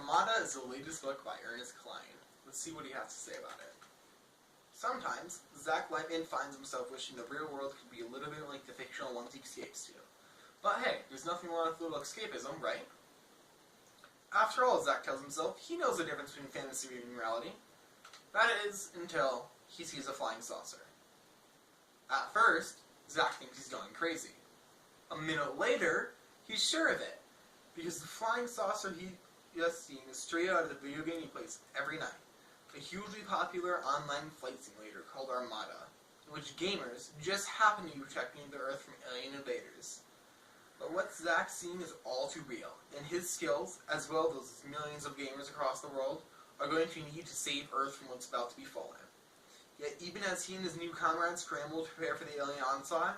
Armada is the latest book by Ernest Cline. Let's see what he has to say about it. Sometimes, Zach Lightman finds himself wishing the real world could be a little bit like the fictional ones he escapes to. But hey, there's nothing wrong with a little escapism, right? After all, Zach tells himself, he knows the difference between fantasy and reality. That is, until he sees a flying saucer. At first, Zach thinks he's going crazy. A minute later, he's sure of it, because the flying saucer he just seen is straight out of the video game he plays every night. A hugely popular online flight simulator called Armada, in which gamers just happen to be protecting the Earth from alien invaders. But what Zach's seeing is all too real, and his skills, as well as those millions of gamers across the world, are going to need to save Earth from what's about to befall him. Yet even as he and his new comrades scramble to prepare for the alien onslaught,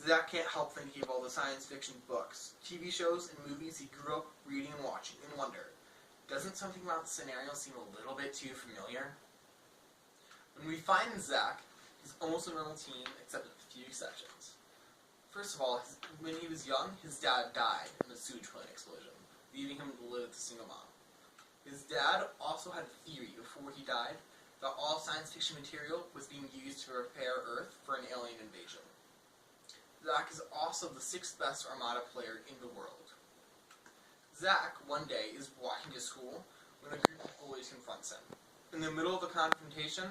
Zach can't help thinking of all the science fiction books, TV shows, and movies he grew up reading and watching, and wonder, doesn't something about the scenario seem a little bit too familiar? When we find Zach, he's almost a normal teen, except with a few exceptions. First of all, when he was young, his dad died in a sewage plant explosion, leaving him to live with a single mom. His dad also had a theory before he died that all science fiction material was being used to prepare Earth for an alien invasion. Zach is also the 6th best Armada player in the world. Zach, one day, is walking to school when a group of bullies confronts him. In the middle of a confrontation,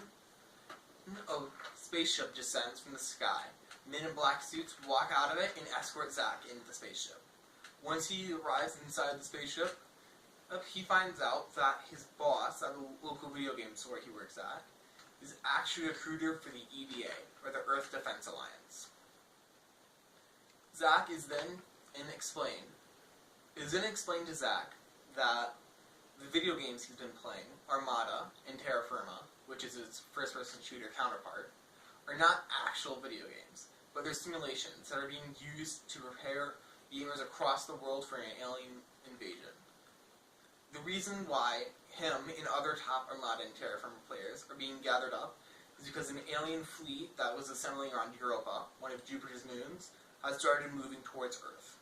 a spaceship descends from the sky. Men in black suits walk out of it and escort Zach into the spaceship. Once he arrives inside the spaceship, he finds out that his boss at the local video game store he works at is actually a recruiter for the EDA, or the Earth Defense Alliance. Zach is then explained to Zach that the video games he's been playing, Armada and Terra Firma, which is his first-person shooter counterpart, are not actual video games, but they're simulations that are being used to prepare gamers across the world for an alien invasion. The reason why him and other top Armada and Terra Firma players are being gathered up is because an alien fleet that was assembling around Europa, one of Jupiter's moons, has started moving towards Earth.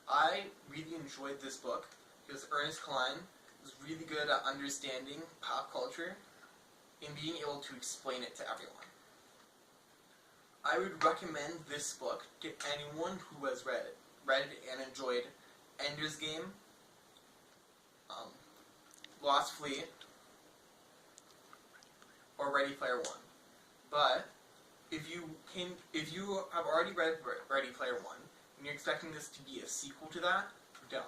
I really enjoyed this book because Ernest Cline is really good at understanding pop culture and being able to explain it to everyone. I would recommend this book to anyone who has read and enjoyed Ender's Game, Lost Fleet, or Ready Player One. But if you have already read Ready Player One and you're expecting this to be a sequel to that, don't.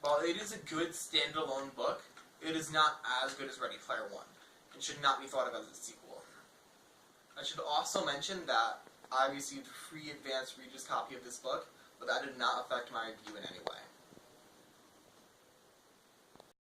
While it is a good standalone book, it is not as good as Ready Player One and should not be thought of as a sequel. I should also mention that I received a free advanced reader's copy of this book, but that did not affect my review in any way.